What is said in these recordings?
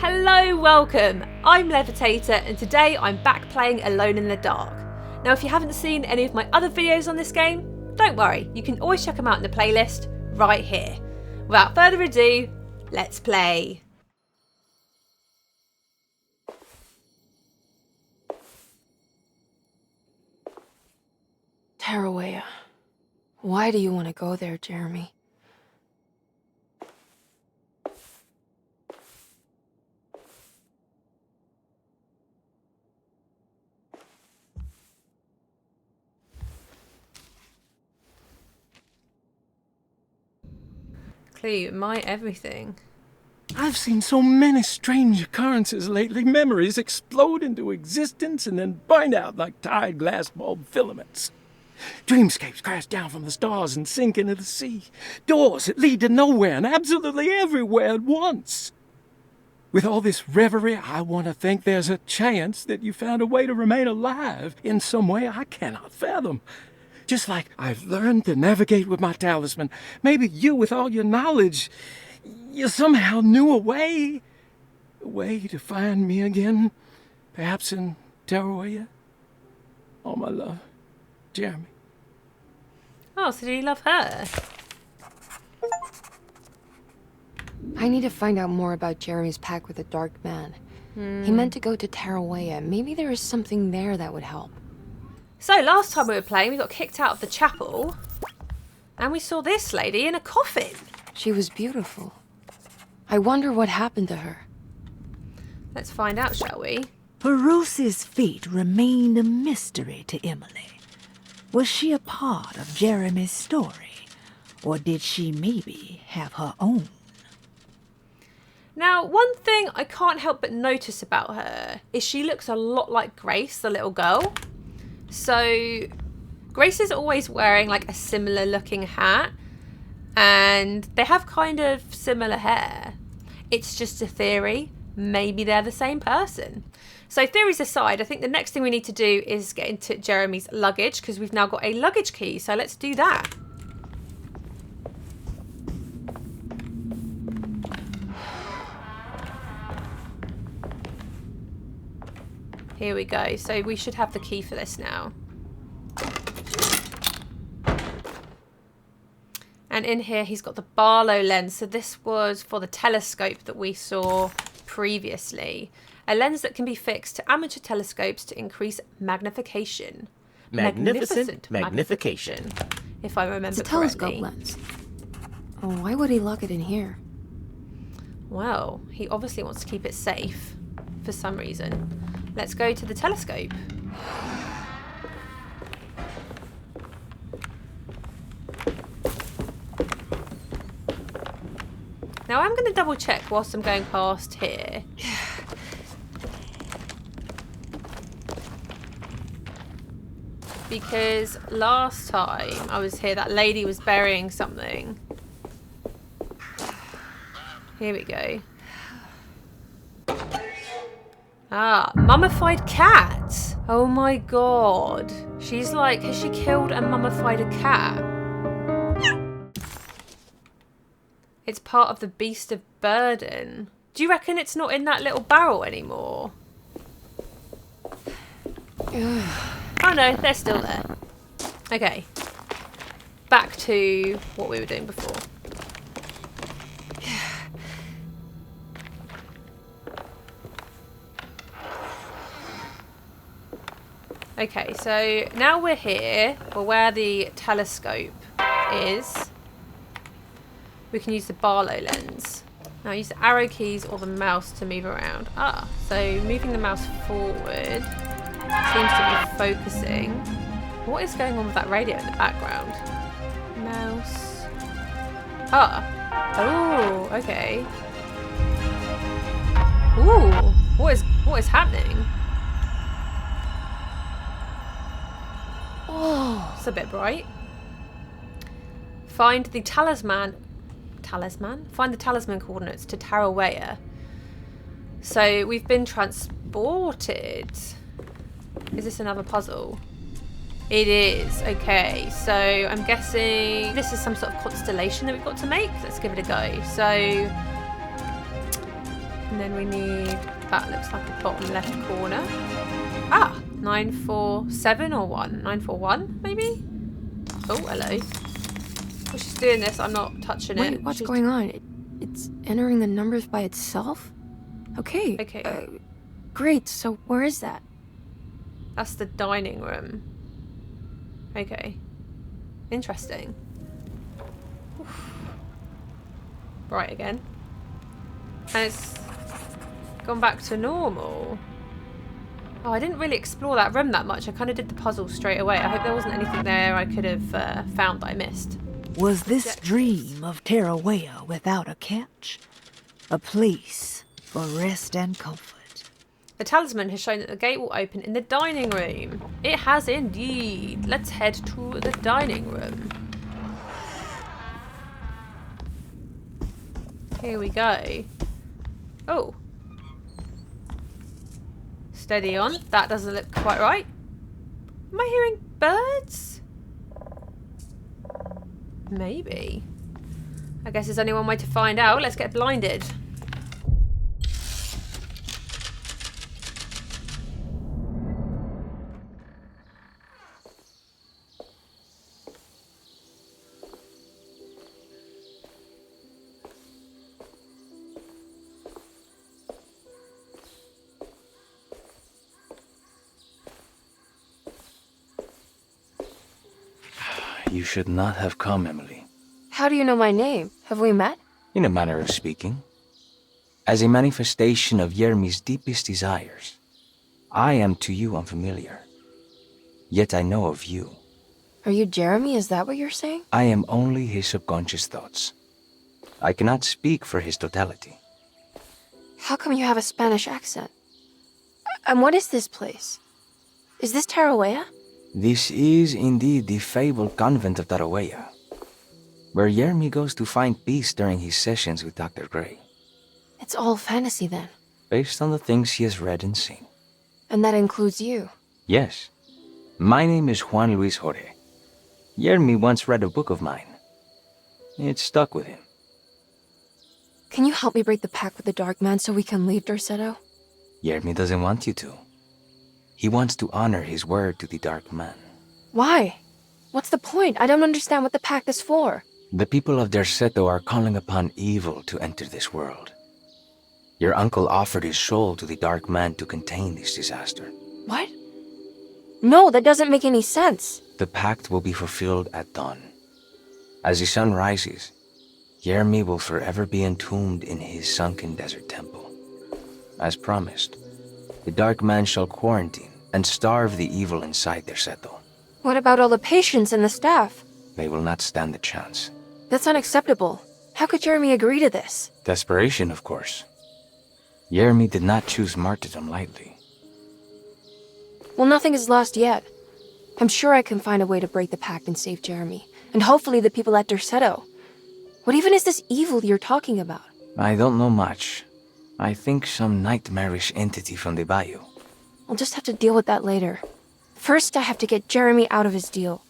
Hello, welcome! I'm Levitator and today I'm back playing Alone in the Dark. Now if you haven't seen any of my other videos on this game, don't worry, you can always check them out in the playlist right here. Without further ado, let's play. Tarawaya. Why do you want to go there, Jeremy? Clue, my everything. I've seen so many strange occurrences lately. Memories explode into existence and then burn out like tired glass bulb filaments. Dreamscapes crash down from the stars and sink into the sea. Doors that lead to nowhere and absolutely everywhere at once. With all this reverie, I want to think there's a chance that you found a way to remain alive in some way I cannot fathom. Just like I've learned to navigate with my talisman, maybe you, with all your knowledge, you somehow knew a way to find me again, perhaps in Tarawaya. All my love, Jeremy. Oh, so did he love her? I need to find out more about Jeremy's pact with the Dark Man. He meant to go to Tarawaya. Maybe there is something there that would help. So last time we were playing, we got kicked out of the chapel and we saw this lady in a coffin. She was beautiful. I wonder what happened to her. Let's find out, shall we? Peruse's fate remained a mystery to Emily. Was she a part of Jeremy's story, or did she maybe have her own? Now, one thing I can't help but notice about her is she looks a lot like Grace, the little girl. So Grace is always wearing like a similar looking hat and they have kind of similar hair. It's just a theory. Maybe they're the same person. So theories aside, I think the next thing we need to do is get into Jeremy's luggage because we've now got a luggage key. So let's do that. Here we go. So we should have the key for this now. And in here, he's got the Barlow lens. So this was for the telescope that we saw previously. A lens that can be fixed to amateur telescopes to increase magnification. Magnificent magnification. If I remember It's a correctly. telescope lens. Oh, why would he lock it in here? Well, he obviously wants to keep it safe for some reason. Let's go to the telescope. Now I'm going to double check whilst I'm going past here. Because last time I was here, that lady was burying something. Here we go. Ah, mummified cat. Oh my god. She's like, has she killed and mummified a cat? It's part of the Beast of Burden. Do you reckon it's not in that little barrel anymore? Oh no, they're still there. Okay. Back to what we were doing before. Okay, so now we're here. We're where the telescope is. We can use the Barlow lens. Now use the arrow keys or the mouse to move around. Ah, so moving the mouse forward seems to be focusing. What is going on with that radio in the background? Mouse. Ah. Oh, okay. Ooh, what is happening? Oh, it's a bit bright. Find the talisman. Find the talisman coordinates to Tarawaya. So we've been transported. Is this another puzzle? It is. Okay, so I'm guessing this is some sort of constellation that we've got to make. Let's give it a go. So And then we need, that looks like a bottom left corner. Ah, 947 or 1? 941 maybe? Oh, hello. Well, she's doing this, I'm not touching it. Wait, what's going on? It's entering the numbers by itself? Okay. Okay. Great, so where is that? That's the dining room. Okay. Interesting. Oof. Right again. And it's gone back to normal. Oh, I didn't really explore that room that much. I kind of did the puzzle straight away. I hope there wasn't anything there I could have found that I missed. Was this dream of Tarawea without a catch? A place for rest and comfort. The talisman has shown that the gate will open in the dining room. It has indeed. Let's head to the dining room. Here we go. Oh. Steady on. That doesn't look quite right. Am I hearing birds? Maybe. I guess there's only one way to find out. Let's get blinded. You should not have come, Emily. How do you know my name? Have we met? In a manner of speaking. As a manifestation of Yermi's deepest desires, I am to you unfamiliar. Yet I know of you. Are you Jeremy? Is that what you're saying? I am only his subconscious thoughts. I cannot speak for his totality. How come you have a Spanish accent? And what is this place? Is this Tarawea? This is indeed the fabled convent of Tarawea, where Yermi goes to find peace during his sessions with Dr. Gray. It's all fantasy then. Based on the things he has read and seen. And that includes you. Yes. My name is Juan Luis Jorge. Yermi once read a book of mine. It stuck with him. Can you help me break the pact with the Dark Man so we can leave Dorsetto? Yermi doesn't want you to. He wants to honor his word to the Dark Man. Why? What's the point? I don't understand what the pact is for. The people of Dorsetto are calling upon evil to enter this world. Your uncle offered his soul to the Dark Man to contain this disaster. What? No, that doesn't make any sense. The pact will be fulfilled at dawn. As the sun rises, Yermi will forever be entombed in his sunken desert temple. As promised, the Dark Man shall quarantine and starve the evil inside Dorsetto. What about all the patients and the staff? They will not stand a chance. That's unacceptable. How could Jeremy agree to this? Desperation, of course. Yermi did not choose martyrdom lightly. Well, nothing is lost yet. I'm sure I can find a way to break the pact and save Jeremy. And hopefully the people at Dorsetto. What even is this evil you're talking about? I don't know much. I think some nightmarish entity from the bayou. I'll just have to deal with that later. First, I have to get Jeremy out of his deal.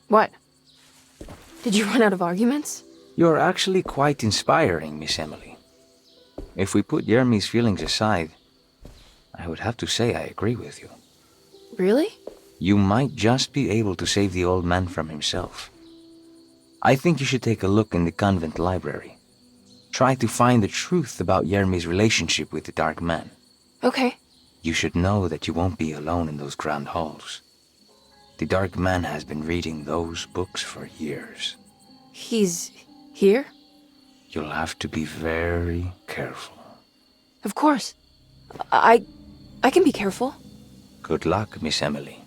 What? Did you run out of arguments? You're actually quite inspiring, Miss Emily. If we put Yermi's feelings aside, I would have to say I agree with you. Really? You might just be able to save the old man from himself. I think you should take a look in the convent library. Try to find the truth about Yermi's relationship with the Dark Man. Okay. You should know that you won't be alone in those grand halls. The Dark Man has been reading those books for years. He's here? You'll have to be very careful. Of course. I can be careful. Good luck, Miss Emily.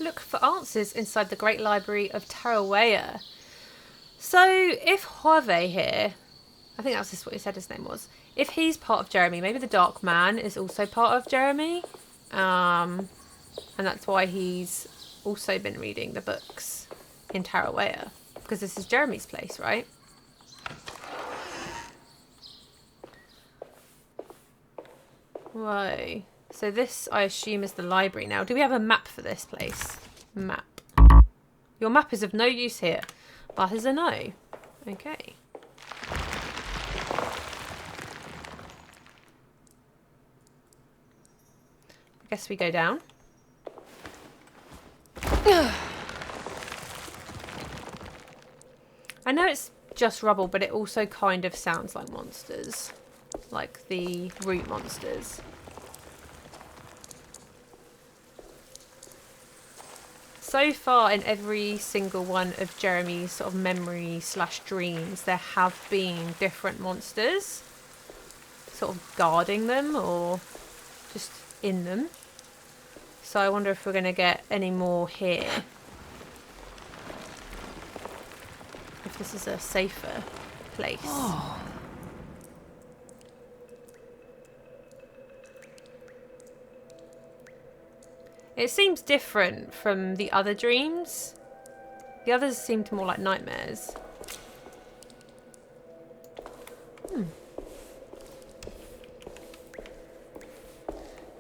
Look for answers inside the Great Library of Tarawea. So, if Harvey here, I think that's just what he said his name was, if he's part of Jeremy, maybe the Dark Man is also part of Jeremy. And that's why he's also been reading the books in Tarawea. Because this is Jeremy's place, right? Whoa. So this, I assume, is the library now. Do we have a map for this place? Map. Your map is of no use here. That is a no. Okay. I guess we go down. I know it's just rubble, but it also kind of sounds like monsters. Like the root monsters. So far in every single one of Jeremy's sort of memory / dreams, there have been different monsters sort of guarding them or just in them. So I wonder if we're going to get any more here. If this is a safer place. Oh. It seems different from the other dreams. The others seemed more like nightmares.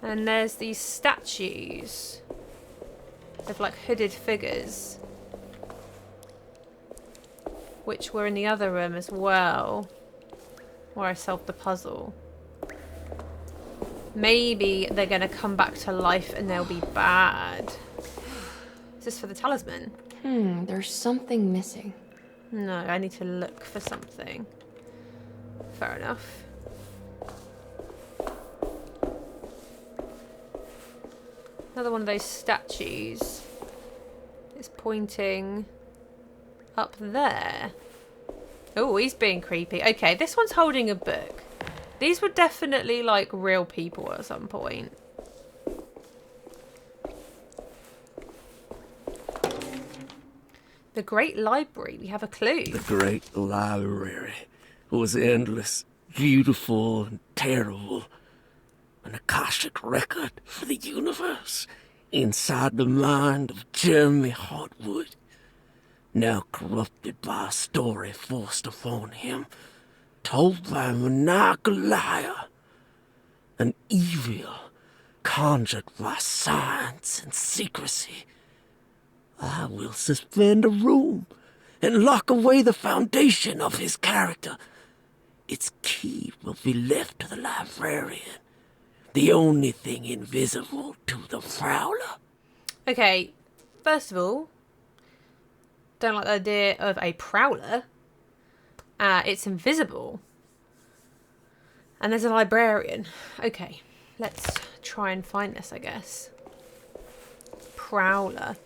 And there's these statues of like hooded figures, which were in the other room as well, where I solved the puzzle. Maybe they're going to come back to life and they'll be bad. Is this for the talisman? There's something missing. No, I need to look for something. Fair enough. Another one of those statues is pointing up there. Oh, he's being creepy. Okay, this one's holding a book. These were definitely like real people at some point. The Great Library. We have a clue. The Great Library was endless, beautiful, and terrible. An Akashic record for the universe inside the mind of Emily Hartwood. Now corrupted by a story forced upon him, told by a maniacal liar. An evil conjured by science and secrecy. I will suspend a room and lock away the foundation of his character. Its key will be left to the librarian, the only thing invisible to the prowler. Okay, first of all, don't like the idea of a prowler. It's invisible. And there's a librarian. Okay, let's try and find this, I guess. Prowler.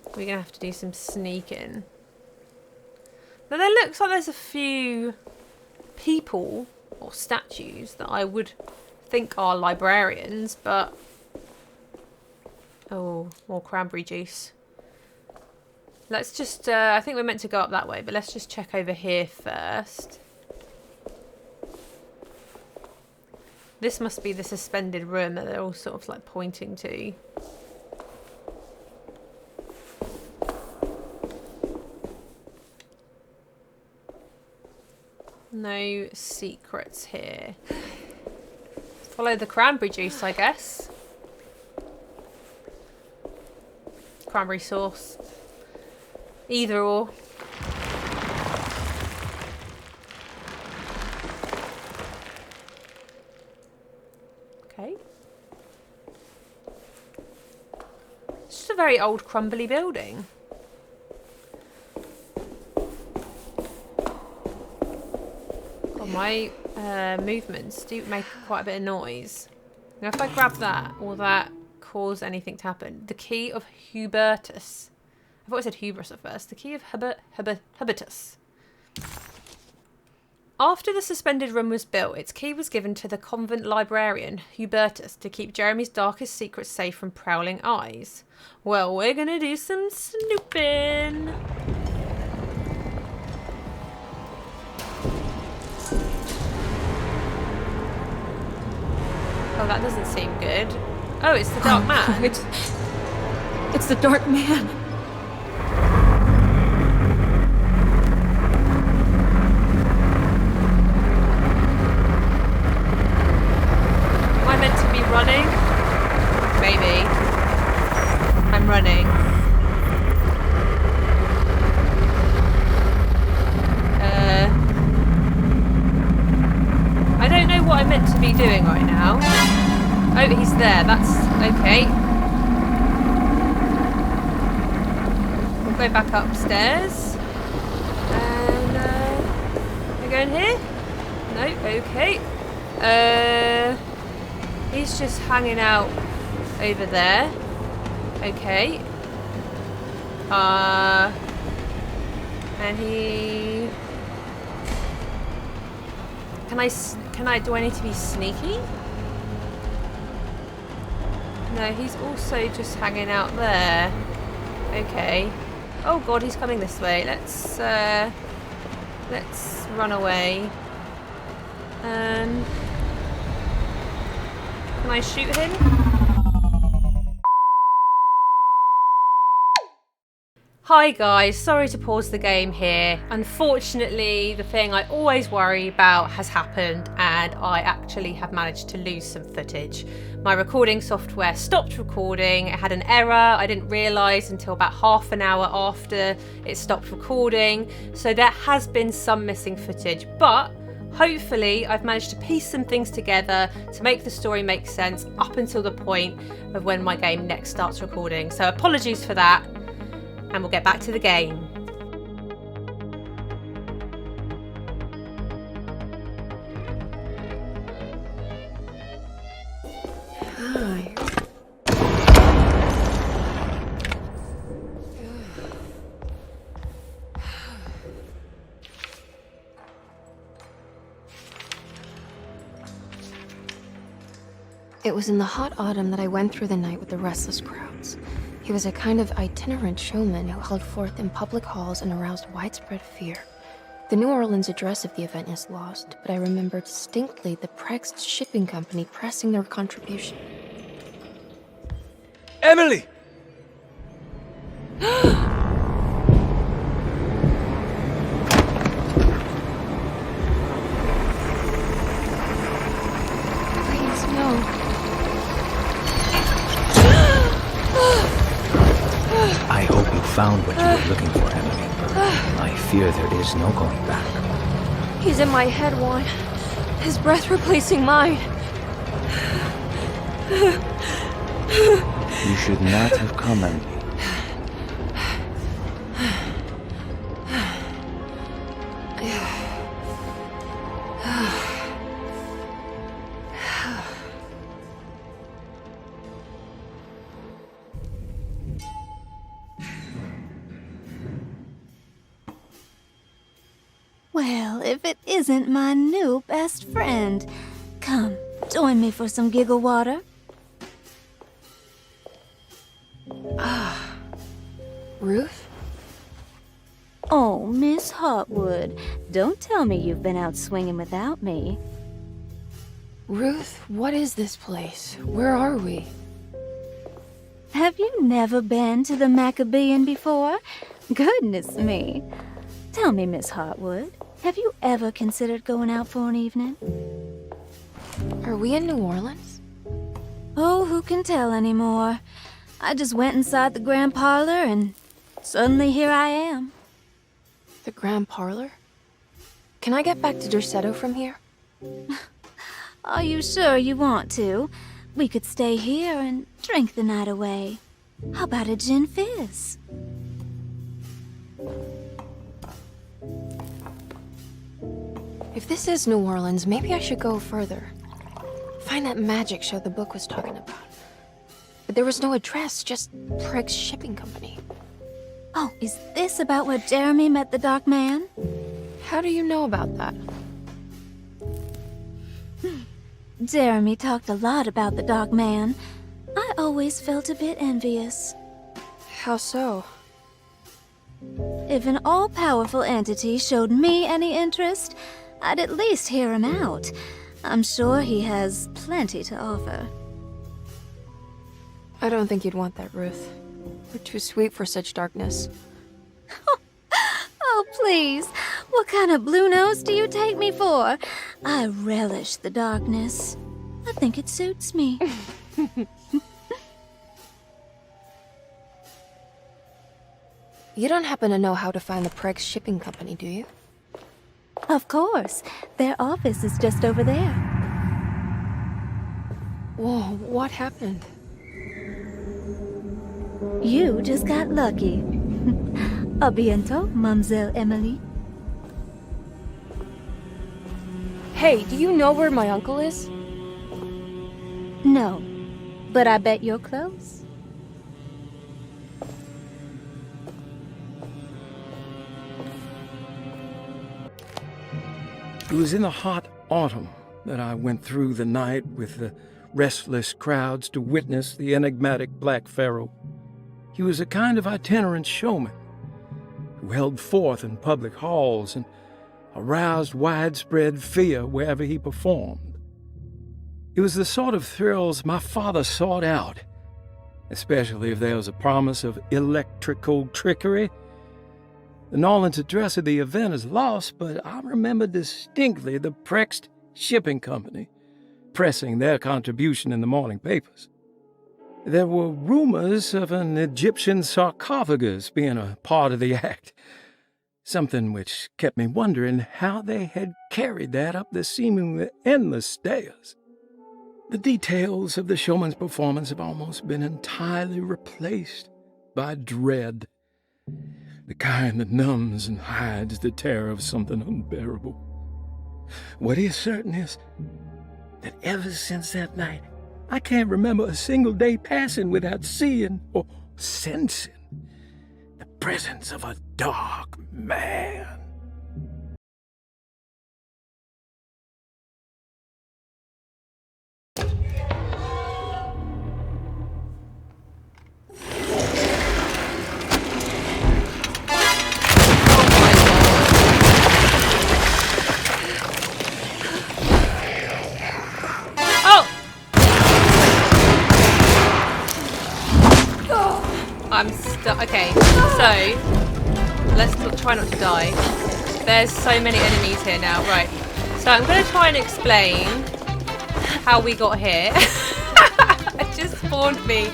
We're going to have to do some sneaking. Now, there looks like there's a few people or statues that I would think are librarians, but... Oh, more cranberry juice. Let's just... I think we're meant to go up that way, but let's just check over here first. This must be the suspended room that they're all sort of like pointing to. No secrets here. Follow the cranberry juice, I guess. Cranberry sauce. Either or. Okay. It's just a very old crumbly building. My movements do make quite a bit of noise. Now, if I grab that, will that cause anything to happen? The key of Hubertus. I thought I said hubris at first. The key of Hubertus. After the suspended room was built, its key was given to the convent librarian, Hubertus, to keep Jeremy's darkest secrets safe from prowling eyes. Well, we're gonna do some snooping. Oh, that doesn't seem good. Oh, it's the Dark Man. It's the Dark Man. running? Maybe. I'm running. I don't know what I'm meant to be doing right now. Oh, he's there. That's okay. We'll go back upstairs. And, we're going here? No, okay. He's just hanging out over there. Okay. And he... do I need to be sneaky? No, he's also just hanging out there. Okay. Oh god, he's coming this way. Let's run away. Can I shoot him? Hi guys, sorry to pause the game here. Unfortunately, the thing I always worry about has happened and I actually have managed to lose some footage. My recording software stopped recording, it had an error, I didn't realise until about half an hour after it stopped recording, so there has been some missing footage, but hopefully I've managed to piece some things together to make the story make sense up until the point of when my game next starts recording. So apologies for that. And we'll get back to the game. Hi. It was in the hot autumn that I went through the night with the restless crowds. He was a kind of itinerant showman who held forth in public halls and aroused widespread fear. The New Orleans address of the event is lost, but I remember distinctly the Prex shipping company pressing their contribution. Emily! Please, no. I hope you found what you were looking for, Emily. I fear there is no going back. He's in my head, Juan. His breath replacing mine. You should not have come, Emily. Well, if it isn't my new best friend. Come, join me for some giggle water. Ruth? Oh, Miss Hartwood, don't tell me you've been out swinging without me. Ruth, what is this place? Where are we? Have you never been to the Maccabean before? Goodness me. Tell me, Miss Hartwood, have you ever considered going out for an evening? Are we in New Orleans? Oh, who can tell anymore? I just went inside the grand parlor and suddenly here I am. The Grand Parlor? Can I get back to Derceto from here? Are you sure you want to? We could stay here and drink the night away. How about a gin fizz? If this is New Orleans, maybe I should go further. Find that magic show the book was talking about. But there was no address, just Prex Shipping Company. Oh, is this about where Jeremy met the Dark Man? How do you know about that? Jeremy talked a lot about the Dark Man. I always felt a bit envious. How so? If an all-powerful entity showed me any interest, I'd at least hear him out. I'm sure he has plenty to offer. I don't think you'd want that, Ruth. We're too sweet for such darkness. Oh, please. What kind of blue nose do you take me for? I relish the darkness. I think it suits me. You don't happen to know how to find the Preg's shipping company, do you? Of course. Their office is just over there. Whoa, what happened? You just got lucky. A bientôt, Mademoiselle Emily. Hey, do you know where my uncle is? No, but I bet you're close. It was in the hot autumn that I went through the night with the restless crowds to witness the enigmatic Black Pharaoh. He was a kind of itinerant showman who held forth in public halls and aroused widespread fear wherever he performed. It was the sort of thrills my father sought out, especially if there was a promise of electrical trickery. The Nolan's address of the event is lost, but I remember distinctly the Prext Shipping Company pressing their contribution in the morning papers. There were rumors of an Egyptian sarcophagus being a part of the act, something which kept me wondering how they had carried that up the seemingly endless stairs. The details of the showman's performance have almost been entirely replaced by dread, the kind that numbs and hides the terror of something unbearable. What is certain is that ever since that night, I can't remember a single day passing without seeing or sensing the presence of a dark man. I'm stuck. Okay, so let's try not to die. There's so many enemies here now. Right, so I'm going to try and explain how we got here. It just spawned me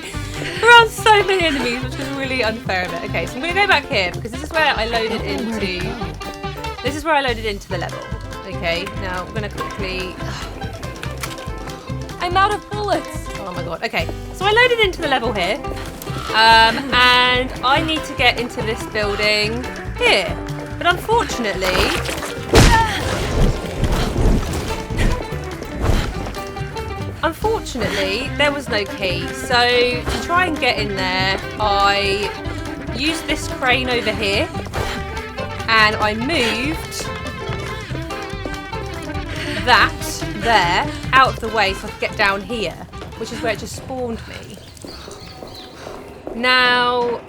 around so many enemies, which is really unfair of it. Okay, so I'm going to go back here because this is where I loaded into. This is where I loaded into the level. Okay, now I'm going to quickly. I'm out of bullets. Oh my god. Okay, so I loaded into the level here. And I need to get into this building here. But unfortunately, there was no key. So to try and get in there, I used this crane over here. And I moved that there out of the way so I could get down here, which is where it just spawned me. Now,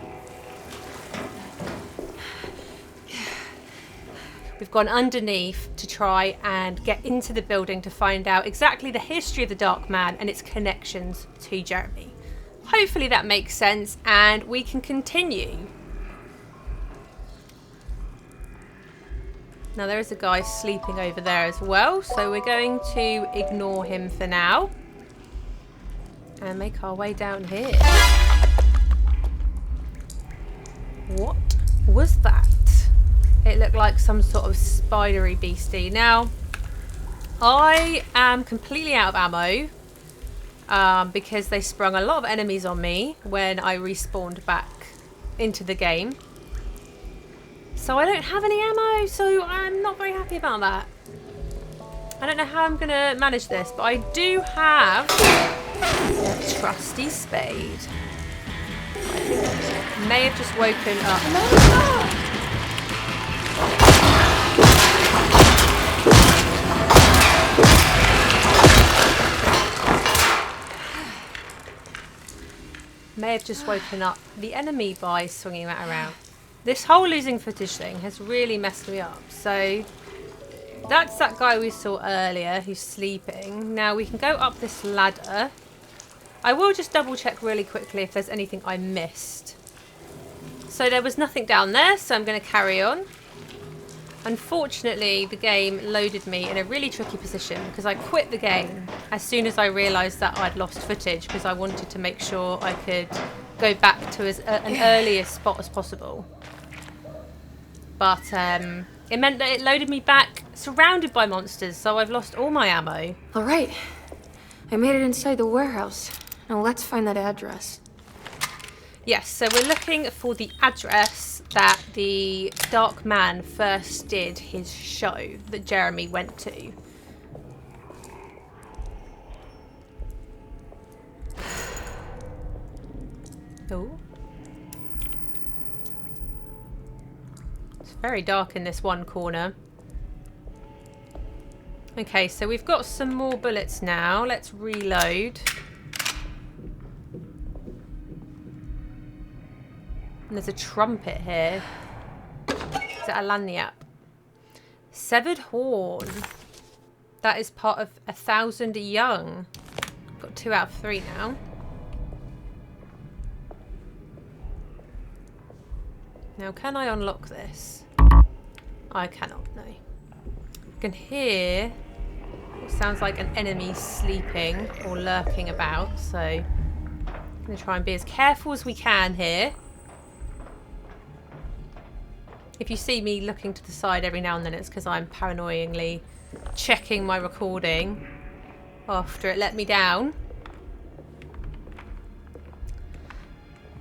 we've gone underneath to try and get into the building to find out exactly the history of the Dark Man and its connections to Jeremy. Hopefully that makes sense and we can continue. Now there is a guy sleeping over there as well, so we're going to ignore him for now and make our way down here. What was that? It looked like some sort of spidery beastie. Now, I am completely out of ammo because they sprung a lot of enemies on me when I respawned back into the game. So I don't have any ammo, so I'm not very happy about that. I don't know how I'm going to manage this, but I do have a trusty spade. May have just woken up. May have just woken up the enemy by swinging that around. This whole losing footage thing has really messed me up. So that's that guy we saw earlier who's sleeping. Now we can go up this ladder. I will just double check really quickly if there's anything I missed. So there was nothing down there, so I'm going to carry on. Unfortunately, the game loaded me in a really tricky position because I quit the game as soon as I realised that I'd lost footage because I wanted to make sure I could go back to an earliest spot as possible. But it meant that it loaded me back surrounded by monsters, so I've lost all my ammo. All right. I made it inside the warehouse. Now let's find that address. Yes, so we're looking for the address that the Dark Man first did his show that Jeremy went to. Oh. It's very dark in this one corner. Okay, so we've got some more bullets now. Let's reload. And there's a trumpet here. Is that a lanyap? Severed horn. That is part of 1,000 young. Got 2 out of 3 now. Now, can I unlock this? I cannot, no. I can hear what sounds like an enemy sleeping or lurking about, so I'm going to try and be as careful as we can here. If you see me looking to the side every now and then, it's because I'm paranoidly checking my recording after it let me down.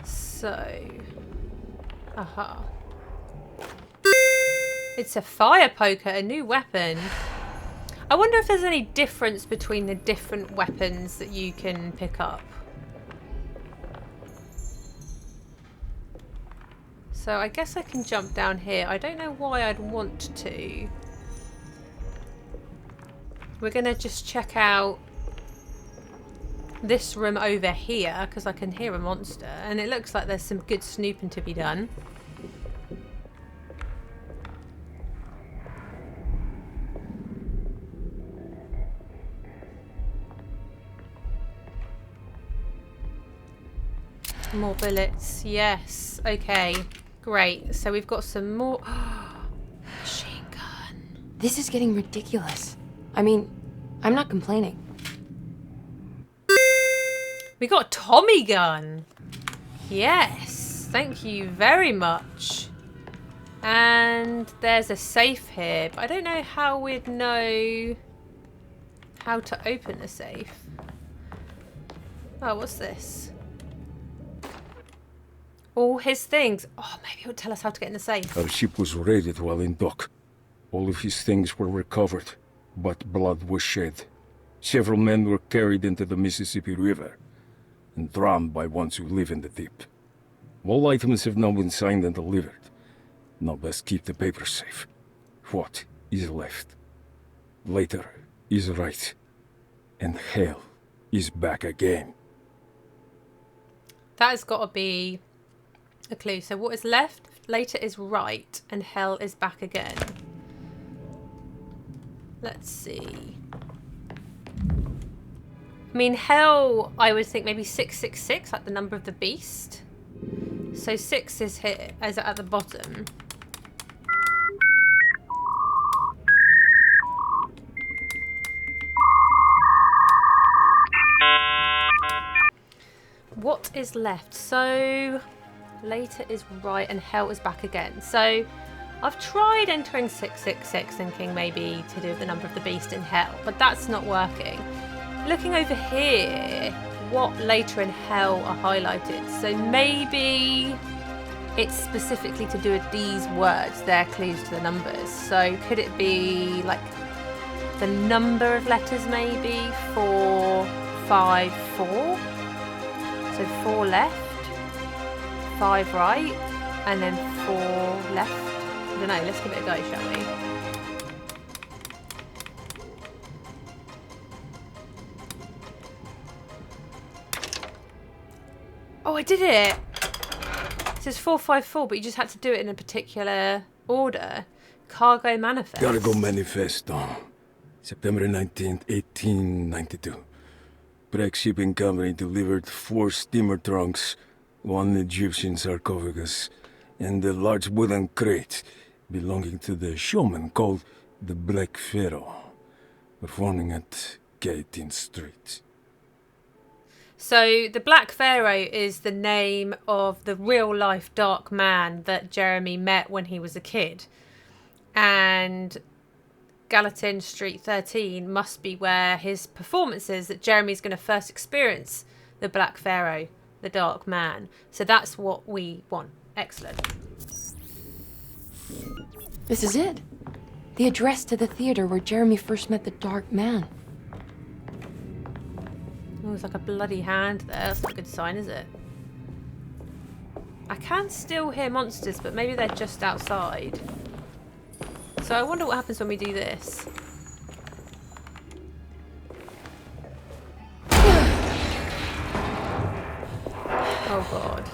So, aha. It's a fire poker, a new weapon. I wonder if there's any difference between the different weapons that you can pick up. So I guess I can jump down here. I don't know why I'd want to. We're going to just check out this room over here because I can hear a monster and it looks like there's some good snooping to be done. More bullets. Yes. Okay. Great. So we've got some more. Machine gun. This is getting ridiculous. I mean, I'm not complaining. We got a Tommy gun. Yes. Thank you very much. And there's a safe here, but I don't know how we'd know how to open the safe. Oh, what's this? All his things. Oh, maybe he'll tell us how to get in the safe. Our ship was raided while in dock. All of his things were recovered, but blood was shed. Several men were carried into the Mississippi River and drowned by ones who live in the deep. All items have now been signed and delivered. Now best keep the papers safe. What is left? Later is right. And hell is back again. That has got to be a clue. So what is left? Later is right and hell is back again. Let's see. I mean, hell, I would think maybe 666, like the number of the beast. So 6 is here, is at the bottom. What is left? So later is right and hell is back again. So I've tried entering 666 thinking maybe to do with the number of the beast in hell, but that's not working. Looking over here, what later in hell are highlighted? So maybe it's specifically to do with these words. They're clues to the numbers. So could it be like the number of letters maybe? 4, 5, 4? So 4 left, 5 right, and then 4 left. I don't know, let's give it a go, shall we? Oh, I did it! It says 454, but you just had to do it in a particular order. Cargo manifest. Cargo manifest on September 19th, 1892. Breck Shipping Company delivered 4 steamer trunks, 1 Egyptian sarcophagus, and a large wooden crate, belonging to the showman called the Black Pharaoh, performing at 18th Street. So the Black Pharaoh is the name of the real-life dark man that Jeremy met when he was a kid. And Gallatin Street 13 must be where his performance is, that Jeremy's going to first experience the Black Pharaoh, the dark man. So that's what we want. Excellent. This is it. The address to the theater where Jeremy first met the dark man. Oh, there's like a bloody hand there. That's not a good sign, is it? I can still hear monsters, but maybe they're just outside. So I wonder what happens when we do this. Oh god.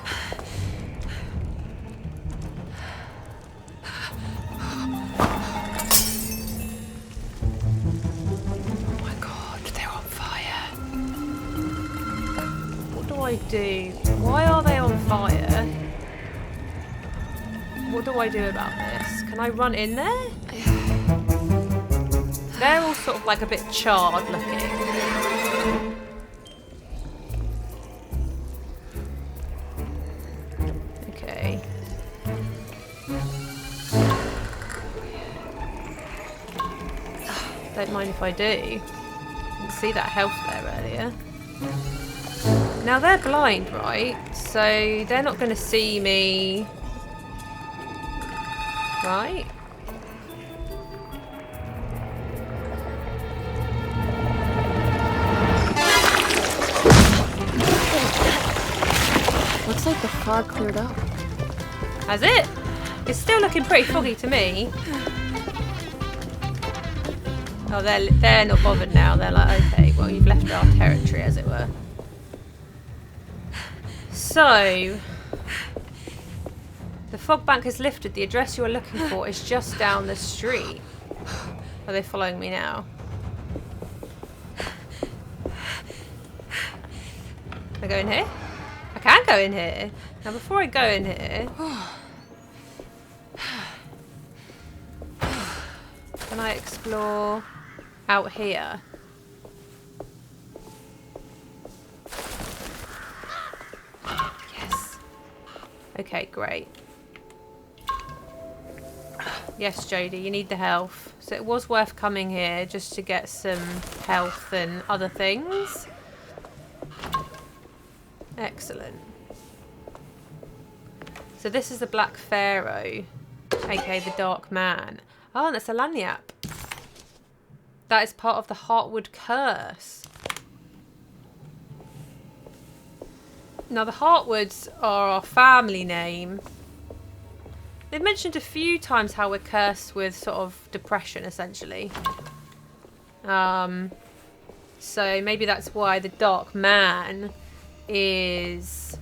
Oh my god, they're on fire. What do I do? Why are they on fire? What do I do about this? Can I run in there? They're all sort of like a bit charred looking. Okay. Don't mind if I do. You can see that health there earlier. Now they're blind, right? So they're not going to see me. Right? Looks like the fog cleared up. Has it? It's still looking pretty foggy to me. Oh, they're not bothered now. They're like, okay, well, you've left our territory, as it were. So, the fog bank has lifted. The address you are looking for is just down the street. Are they following me now? Can I go in here? I can go in here. Now, before I go in here... Can I explore out here? Yes. Okay, great. Yes, Jodie, you need the health. So it was worth coming here just to get some health and other things. Excellent. So this is the Black Pharaoh, aka the Dark Man. Oh, and that's a lanyap. That is part of the Hartwood curse. Now the Hartwoods are our family name. They've mentioned a few times how we're cursed with sort of depression, essentially. So maybe that's why the Dark Man is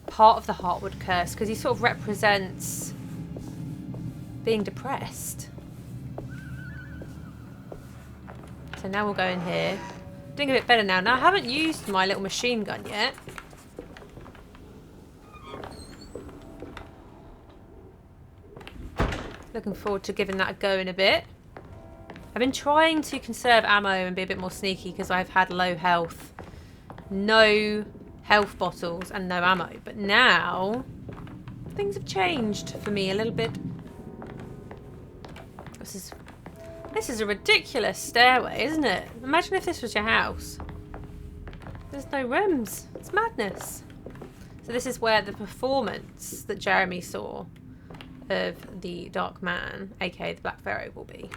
part of the Hartwood curse, because he sort of represents being depressed. So now we'll go in here. Doing a bit better now. Now I haven't used my little machine gun yet. Looking forward to giving that a go in a bit. I've been trying to conserve ammo and be a bit more sneaky because I've had low health. No health bottles and no ammo. But now things have changed for me a little bit. This is a ridiculous stairway, isn't it? Imagine if this was your house. There's no rooms. It's madness. So this is where the performance that Jeremy saw of the Dark Man, aka the Black Pharaoh, will be.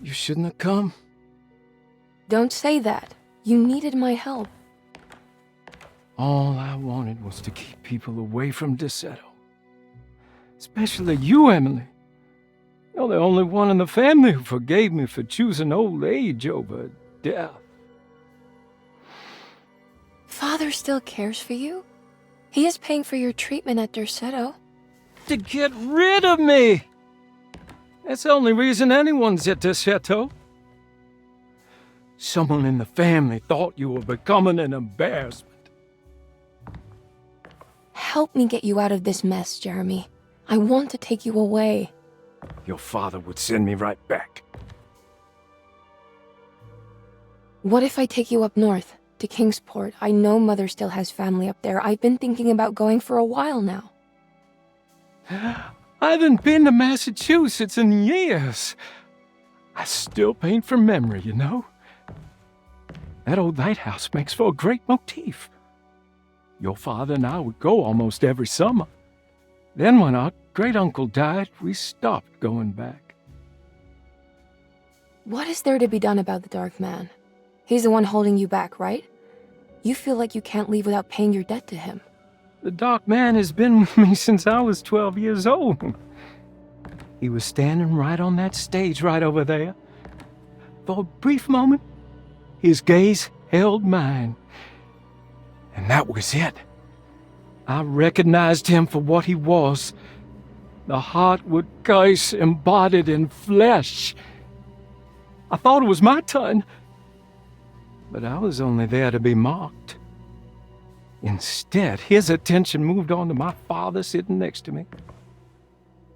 You shouldn't have come. Don't say that. You needed my help. All I wanted was to keep people away from Desetto. Especially you, Emily. You're the only one in the family who forgave me for choosing old age over death. Father still cares for you? He is paying for your treatment at Desetto. To get rid of me! That's the only reason anyone's at Desetto. Someone in the family thought you were becoming an embarrassment. Help me get you out of this mess, Jeremy. I want to take you away. Your father would send me right back. What if I take you up north, to Kingsport? I know Mother still has family up there. I've been thinking about going for a while now. I haven't been to Massachusetts in years. I still paint from memory, you know. That old lighthouse makes for a great motif. Your father and I would go almost every summer. Then when our great-uncle died, we stopped going back. What is there to be done about the Dark Man? He's the one holding you back, right? You feel like you can't leave without paying your debt to him. The Dark Man has been with me since I was 12 years old. He was standing right on that stage right over there. For a brief moment, his gaze held mine. And that was it. I recognized him for what he was. The Hartwood curse embodied in flesh. I thought it was my turn. But I was only there to be mocked. Instead, his attention moved on to my father sitting next to me.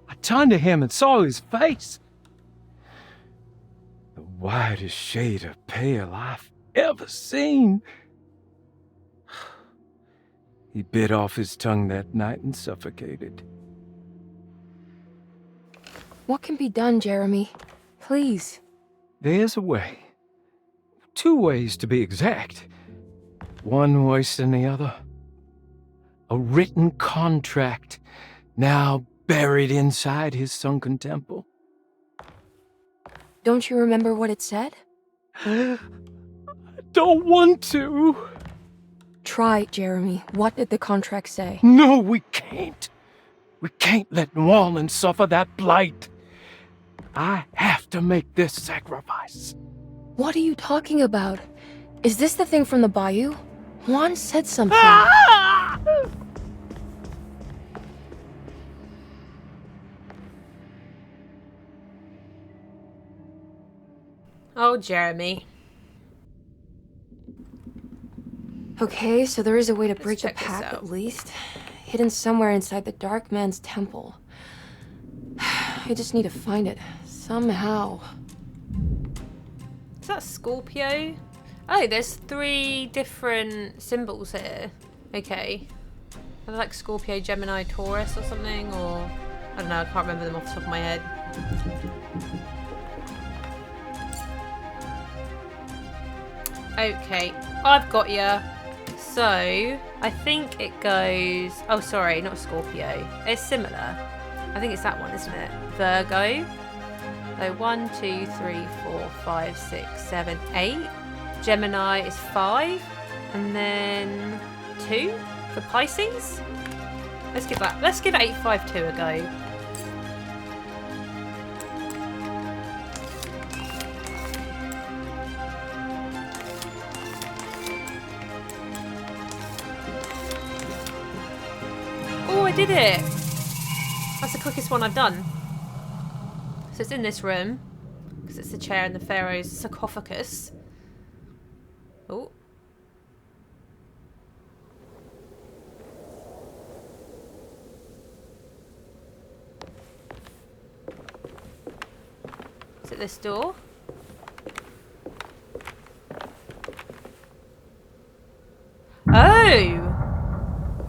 I turned to him and saw his face. The whitest shade of pale I've ever seen. He bit off his tongue that night and suffocated. What can be done, Jeremy? Please. There's a way. 2 ways to be exact. One worse than the other. A written contract, now buried inside his sunken temple. Don't you remember what it said? I don't want to. Try, Jeremy. What did the contract say? No, we can't. We can't let Wallen suffer that blight. I have to make this sacrifice. What are you talking about? Is this the thing from the bayou? Juan said something. Oh, Jeremy. Okay, so there is a way to break the check this pact out. at least. Hidden somewhere inside the Dark Man's temple. I just need to find it. Somehow. Is that Scorpio? Oh, there's 3 different symbols here. Okay. Are they like Scorpio, Gemini, Taurus or something? Or, I don't know, I can't remember them off the top of my head. Okay, I've got ya. So, I think it goes... Oh, sorry, not Scorpio. It's similar. I think it's that one, isn't it? Virgo. So 1, 2, 3, 4, 5, 6, 7, 8. Gemini is 5. And then 2 for Pisces. Let's give 852 a go. Oh, I did it! That's the quickest one I've done. So it's in this room, because it's the chair in the Pharaoh's sarcophagus. Oh. Is it this door? Oh!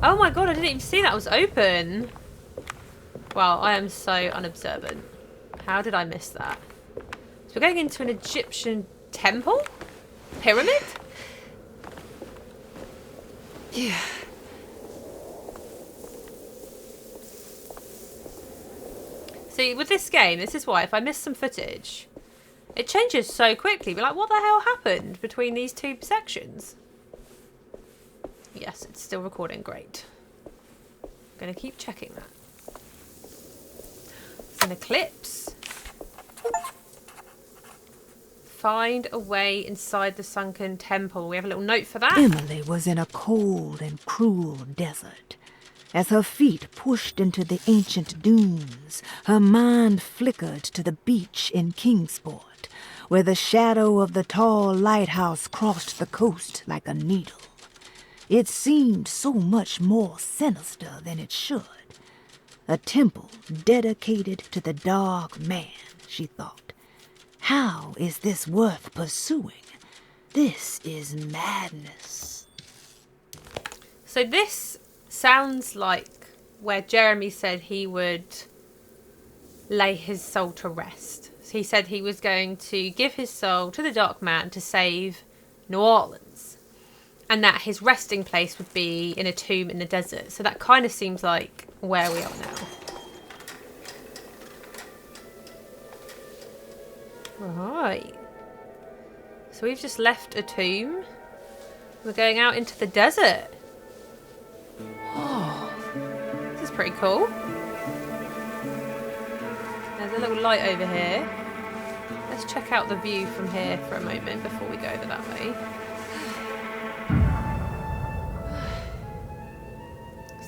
Oh my god, I didn't even see that was open. Wow, I am so unobservant. How did I miss that? So we're going into an Egyptian temple? Pyramid? Yeah. See, with this game, this is why if I miss some footage, it changes so quickly. Be like, what the hell happened between these 2 sections? Yes, it's still recording. Great. I'm going to keep checking that. It's an eclipse. Find a way inside the sunken temple. We have a little note for that. Emily was in a cold and cruel desert. As her feet pushed into the ancient dunes, her mind flickered to the beach in Kingsport, where the shadow of the tall lighthouse crossed the coast like a needle. It seemed so much more sinister than it should. A temple dedicated to the Dark Man, she thought. How is this worth pursuing? This is madness. So this sounds like where Jeremy said he would lay his soul to rest. So he said he was going to give his soul to the Dark Man to save New Orleans. And that his resting place would be in a tomb in the desert. So that kind of seems like where we are now. Right. So we've just left a tomb. We're going out into the desert. Oh, this is pretty cool. There's a little light over here. Let's check out the view from here for a moment before we go over that way.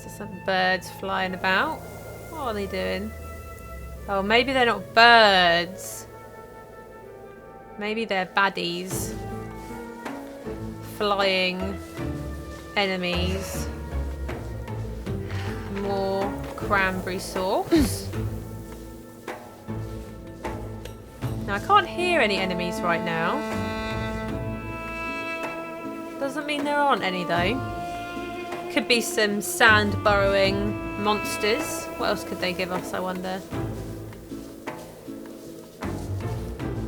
So some birds flying about. What are they doing? Oh, maybe they're not birds. Maybe they're baddies. Flying enemies. More cranberry sauce. Now I can't hear any enemies right now. Doesn't mean there aren't any though. Could be some sand burrowing monsters. What else could they give us, I wonder?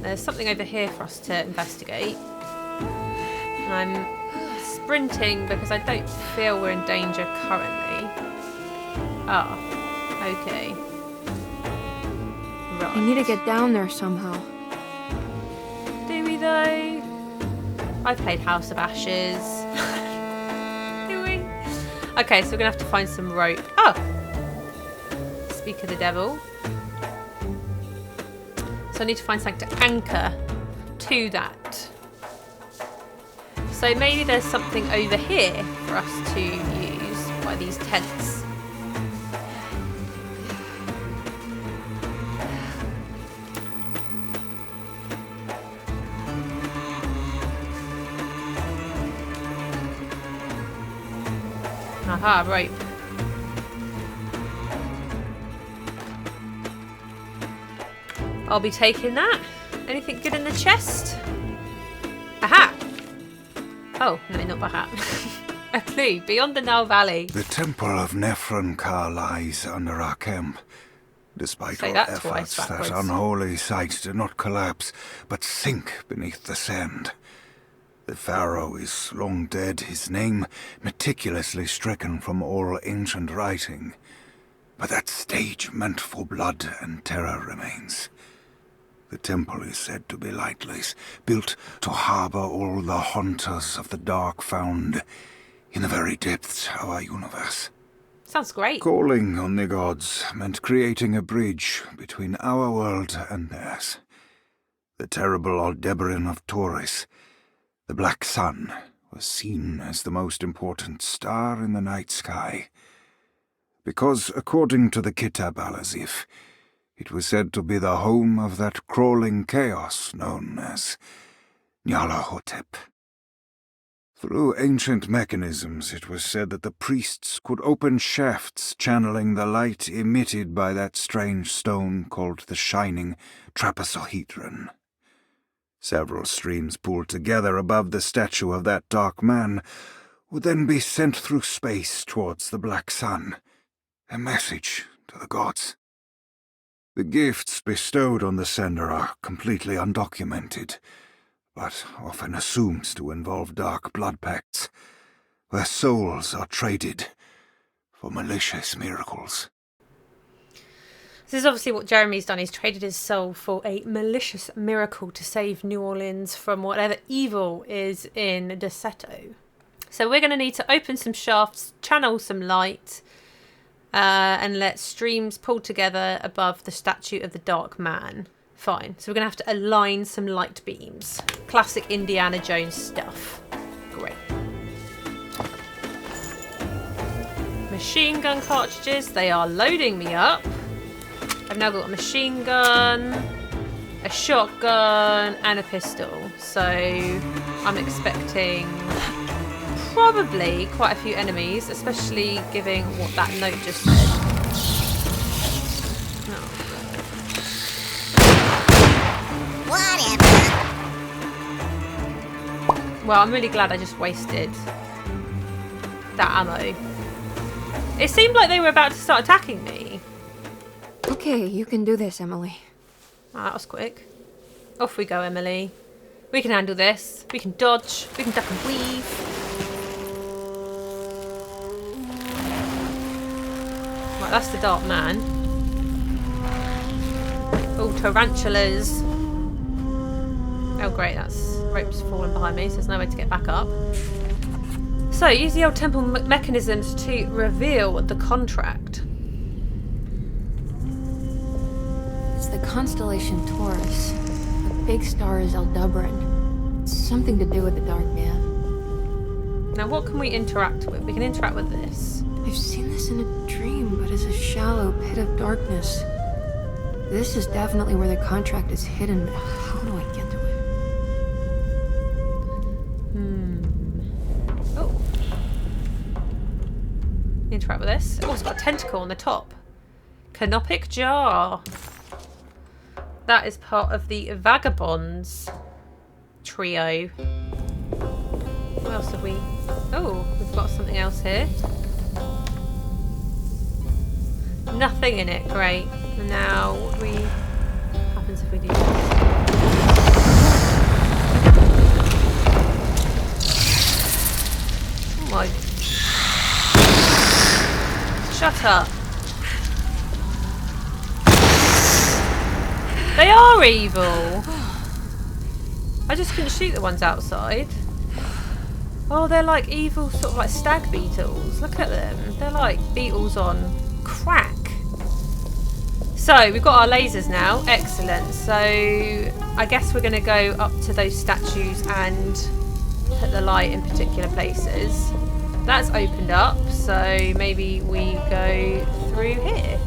There's something over here for us to investigate. And I'm sprinting because I don't feel we're in danger currently. Ah, okay. Right. I need to get down there somehow. Do we though? I've played House of Ashes. Do we? Okay, so we're gonna have to find some rope. Oh! Speak of the devil. So I need to find something to anchor to that. So maybe there's something over here for us to use by these tents. Aha, rope. I'll be taking that. Anything good in the chest? A hat. Oh, no, not the hat. A clue. Beyond the Nile Valley. The temple of Nephron-Ka lies under our camp. Despite Say all that efforts, twice that backwards. unholy site did not collapse, but sink beneath the sand. The pharaoh is long dead, his name meticulously stricken from all ancient writing. But that stage meant for blood and terror remains. The temple is said to be lightless, built to harbor all the haunters of the dark found in the very depths of our universe. Sounds great. Calling on the gods meant creating a bridge between our world and theirs. The terrible Aldebaran of Taurus, the black sun, was seen as the most important star in the night sky. Because, according to the Kitab al-Azif, it was said to be the home of that crawling chaos known as Nyarlathotep. Through ancient mechanisms, it was said that the priests could open shafts channeling the light emitted by that strange stone called the Shining Trapezohedron. Several streams pooled together above the statue of that dark man would then be sent through space towards the black sun, a message to the gods. The gifts bestowed on the sender are completely undocumented, but often assumed to involve dark blood pacts, where souls are traded for malicious miracles. This is obviously what Jeremy's done. He's traded his soul for a malicious miracle to save New Orleans from whatever evil is in Deseto. So we're going to need to open some shafts, channel some light, and let streams pull together above the statue of the Dark Man. Fine. So we're going to have to align some light beams. Classic Indiana Jones stuff. Great. Machine gun cartridges. They are loading me up. I've now got a machine gun. a shotgun, and a pistol. So I'm expecting probably quite a few enemies, especially given what that note just said. Oh. Whatever. Well, I'm really glad I just wasted that ammo. It seemed like they were about to start attacking me. Okay, you can do this, Emily. Ah, that was quick. Off we go, Emily. We can handle this. We can dodge. We can duck and weave. Right, that's the dark man. Oh, tarantulas. Oh, great. That's ropes falling behind me, so there's no way to get back up. So, use the old temple mechanisms to reveal the contract. It's the constellation Taurus. The big star is Aldebaran. It's something to do with the Dark Man. Now, what can we interact with? We can interact with this. I've seen this in a dream, but it's a shallow pit of darkness. This is definitely where the contract is hidden, but how do I get to it? Oh. Interact with this. Oh, it's got a tentacle on the top. Canopic jar. That is part of the Vagabonds trio. What else have we... Oh, we've got something else here. Nothing in it. Great. Now, what happens if we do this? Oh my... Shut up. They are evil. I just couldn't shoot the ones outside. Oh, they're like evil, sort of like stag beetles. Look at them. They're like beetles on crack. So, we've got our lasers now. Excellent. So, I guess we're going to go up to those statues and put the light in particular places. That's opened up, so maybe we go through here.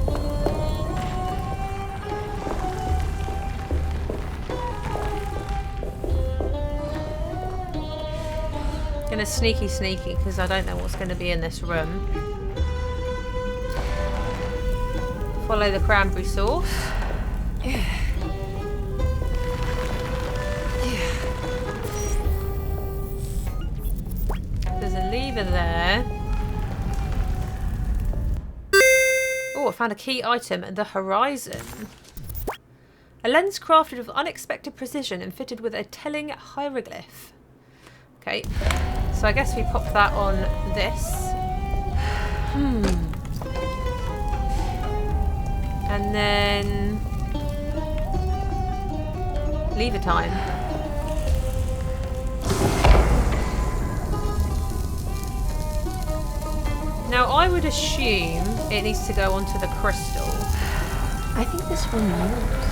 Gonna sneaky because I don't know what's going to be in this room. Follow the cranberry sauce. There's a lever there. Oh, I found a key item, the horizon. A lens crafted with unexpected precision and fitted with a telling hieroglyph. Okay, so I guess we pop that on this. And then lever time. Now I would assume it needs to go onto the crystal. I think this one moves.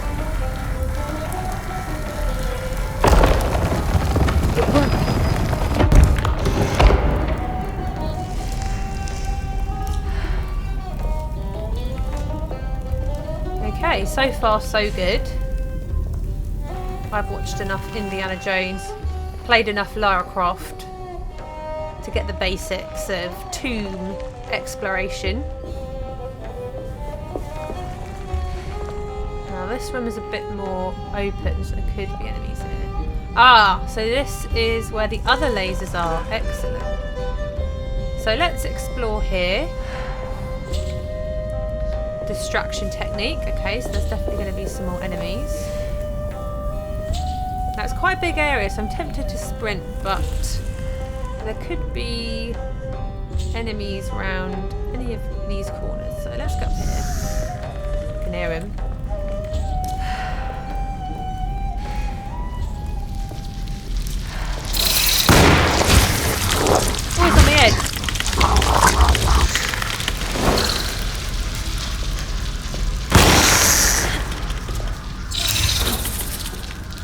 Okay, so far so good. I've watched enough Indiana Jones, played enough Lara Croft to get the basics of tomb exploration. Now this room is a bit more open, so there could be enemies here. Ah, so this is where the other lasers are. Excellent. So let's explore here. Distraction technique. Okay, so there's definitely going to be some more enemies. Now it's quite a big area, so I'm tempted to sprint, but there could be enemies around any of these corners. So let's go up here. I can hear him. Oh, he's on the edge.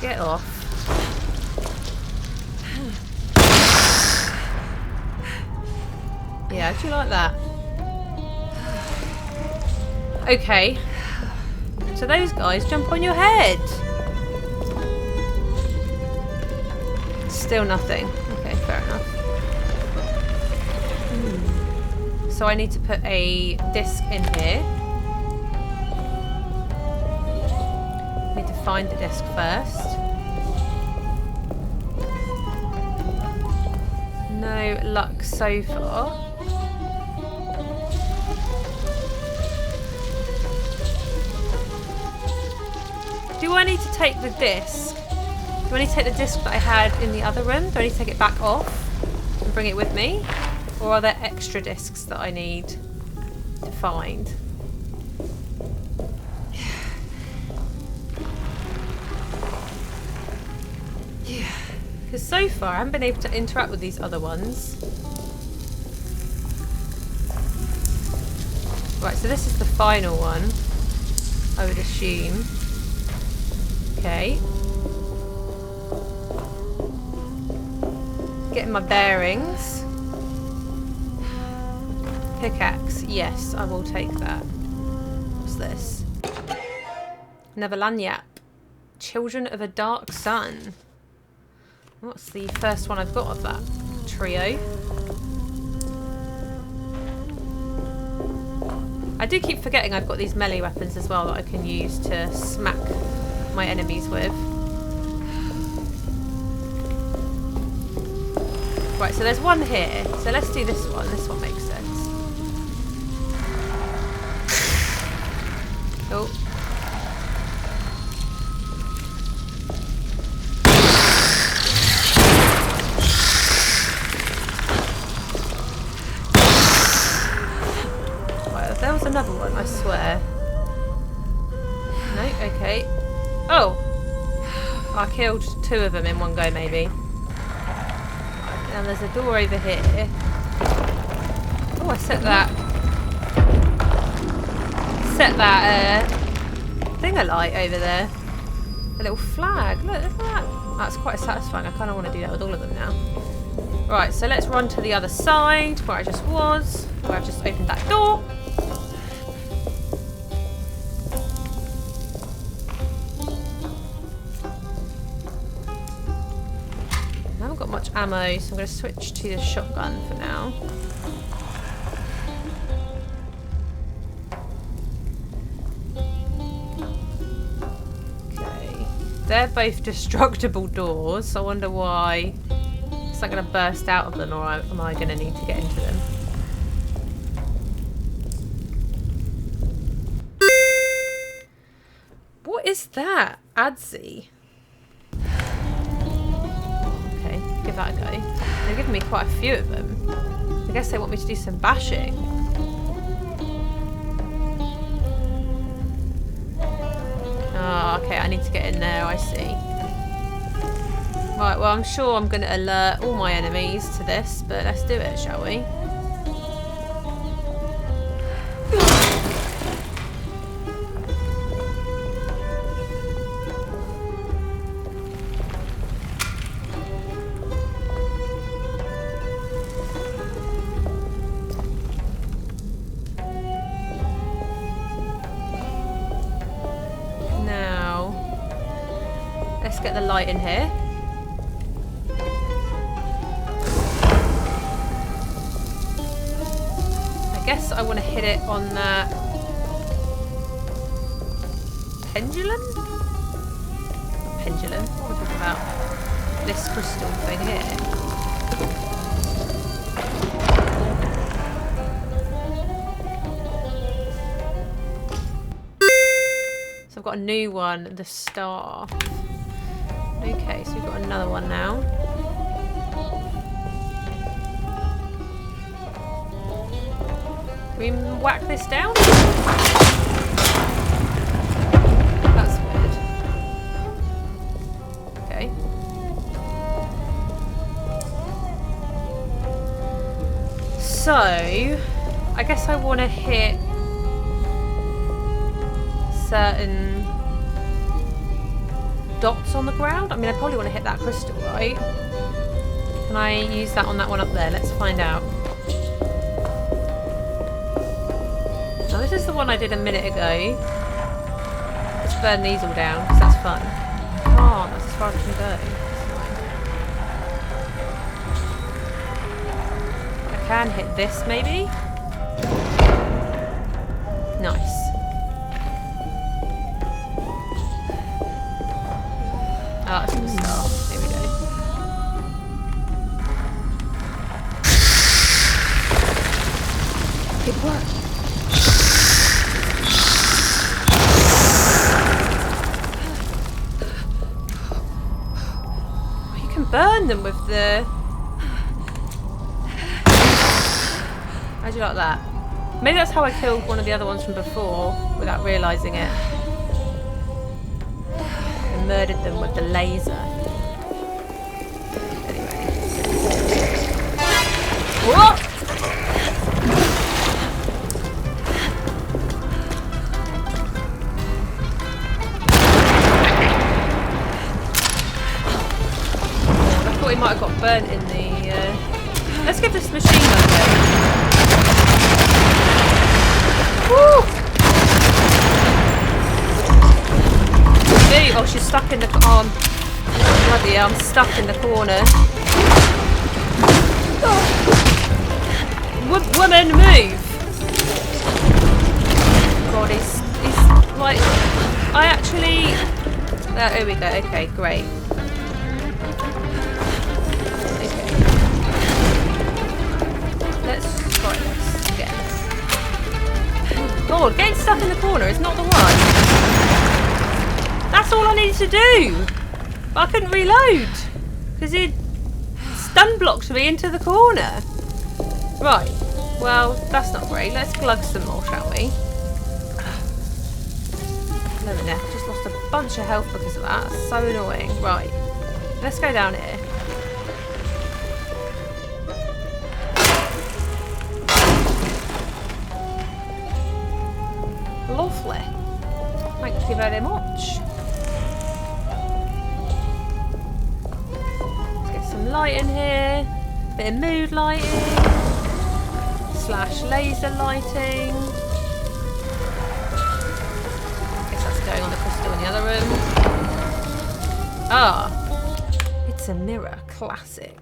Get off. Yeah, do you like that? Okay. So those guys jump on your head. Still nothing. Okay, fair enough. So I need to put a disc in here. Need to find the disc first. No luck so far. Do I need to take the disc? Do I need to take the disc that I had in the other room? Do I need to take it back off and bring it with me? Or are there extra discs that I need to find? Yeah. Because so far I haven't been able to interact with these other ones. Right, so this is the final one, I would assume. Okay. Getting my bearings. Pickaxe. Yes, I will take that. What's this? Neverlanyap. Children of a Dark Sun. What's the first one I've got of that trio? I do keep forgetting I've got these melee weapons as well that I can use to smack my enemies with. Right, so there's one here. So let's do this one. This one makes sense. Oh. Well, there was another one, I swear. No, okay. Oh! I killed 2 of them in one go, maybe. And there's a door over here. Oh, I set that thing alight over there. A little flag. Look at that. That's quite satisfying. I kind of want to do that with all of them now. Right, so let's run to the other side where I just was. Where I've just opened that door. I haven't got much ammo, so I'm going to switch to the shotgun for now. They're both destructible doors, so I wonder why it's not going to burst out of them, or am I going to need to get into them? What is that? Adzi. Okay, give that a go. They're giving me quite a few of them. I guess they want me to do some bashing. Oh, okay, I need to get in there, I see. Right, well, I'm sure I'm going to alert all my enemies to this, but let's do it, shall we? Get the light in here. I guess I want to hit it on that pendulum? Pendulum? What are we talking about? This crystal thing here. So I've got a new one, the star. Okay, so we've got another one now. Can we whack this down? That's weird. Okay. So, I guess I want to hit certain dots on the ground. I mean, I probably want to hit that crystal, right? Can I use that on that one up there? Let's find out. Now, this is the one I did a minute ago. Let's burn these all down, because that's fun. Oh, that's as far as I can go. can hit this, maybe? Nice. Ah, that's from the start. Here we go. It worked. You can burn them with the... How'd you like that? Maybe that's how I killed one of the other ones from before without realising it. I murdered them with the laser. Anyway. What? I thought he might have got burnt in the... Let's give this machine gun a go. Woo! Hey, oh, she's stuck in the arm. Bloody hell, I'm stuck in the corner. Woman, move! God, he's like... I actually... here we go. Okay, great. Okay. Let's try this again. God, getting stuck in the corner is not the one. That's all I needed to do. But I couldn't reload because it stun blocked me into the corner. Right. Well, that's not great. Let's glug some more, shall we? No, no, just lost a bunch of health because of that. That's so annoying. Right. Let's go down here. Lovely. Thank you very much. Let's get some light in here. Bit of mood lighting. / laser lighting. Guess that's going on the crystal in the other room. Ah. It's a mirror. Classic.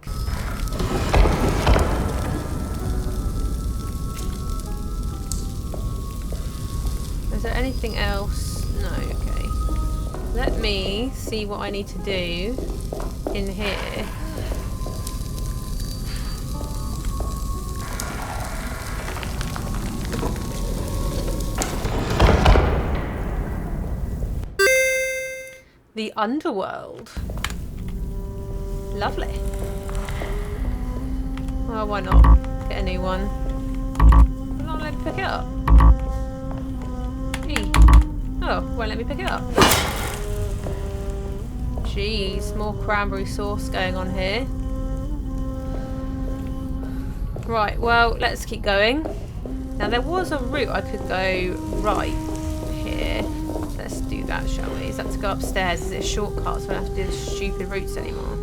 Is there anything else? No, okay. Let me see what I need to do in here. The underworld. Lovely. Well, why not? Get a new one. Why not let me pick it up? Oh, won't let me pick it up. Jeez, more cranberry sauce going on here. Right, well, let's keep going. Now, there was a route I could go right here. Let's do that, shall we? Is that to go upstairs? Is it a shortcut so I don't have to do the stupid routes anymore?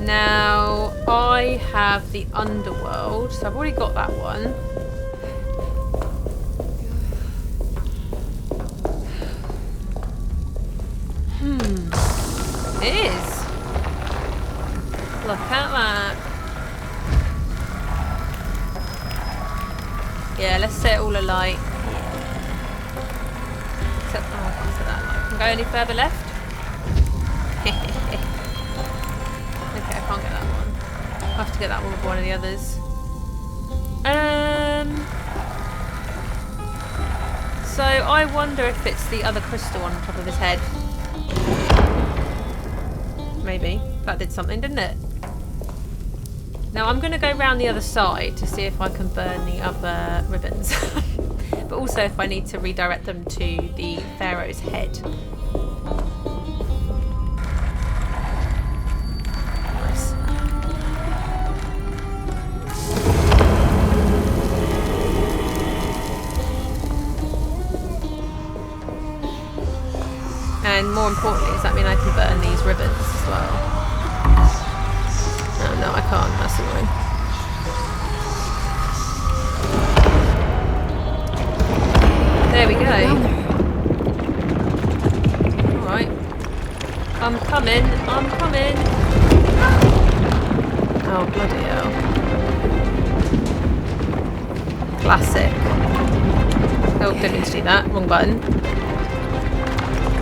Now, I have the underworld, so I've already got that one. It is. Look at that. Yeah, let's set it all alight. Except, oh, I can't set that light. Can I go any further left? Okay, I can't get that one. I'll have to get that one with one of the others. So I wonder if it's the other crystal on top of his head. Maybe. That did something, didn't it? Now I'm going to go round the other side to see if I can burn the other ribbons. But also if I need to redirect them to the Pharaoh's head. Nice. And more importantly, does that mean I can burn these ribbons as well? Oh, no, I can't. That's annoying. There we go. Alright. coming. I'm coming. Oh, bloody hell. Classic. Oh, didn't mean to do that. Wrong button.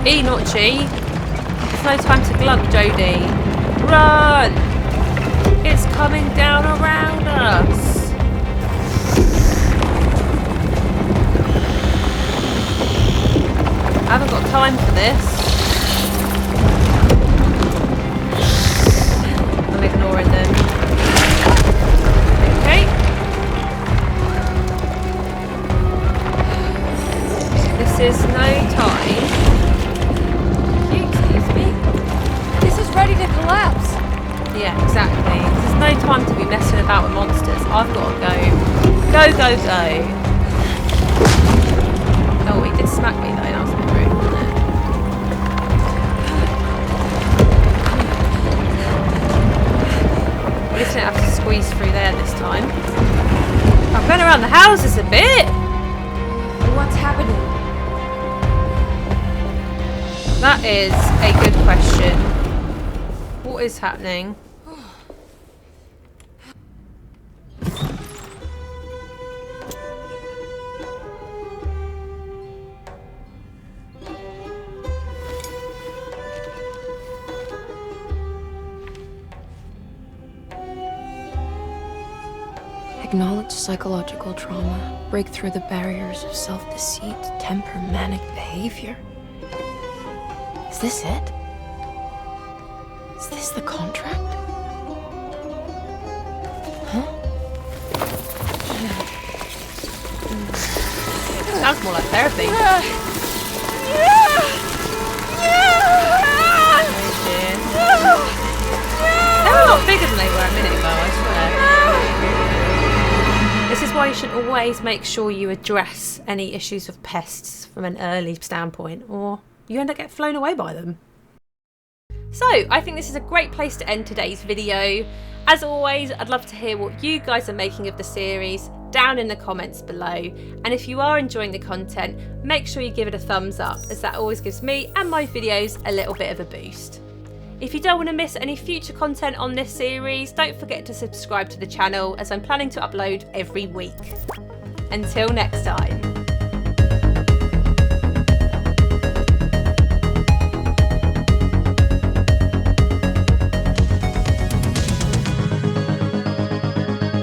E, not G. There's no time to glug, Jodie. Run! It's coming down around us. I haven't got time for this. I'm ignoring them. Okay. This is no time. Excuse me. This is ready to collapse. Yeah, exactly. There's no time to be messing about with monsters. I've got to go. Go, go, go. Oh, he did smack me though. That was a bit rude, wasn't it? At least I didn't have to squeeze through there this time. I'm going around the houses a bit. What's happening? That is a good question. What is happening? Acknowledge psychological trauma, break through the barriers of self-deceit, temper manic behavior. Is this it? Is this the contract? Huh? Sounds more like therapy. They're a lot bigger than they were a minute ago, I swear. This is why you should always make sure you address any issues of pests from an early standpoint, or you end up getting flown away by them. So, I think this is a great place to end today's video. As always, I'd love to hear what you guys are making of the series down in the comments below. And if you are enjoying the content, make sure you give it a thumbs up, as that always gives me and my videos a little bit of a boost. If you don't want to miss any future content on this series, don't forget to subscribe to the channel, as I'm planning to upload every week. Until next time.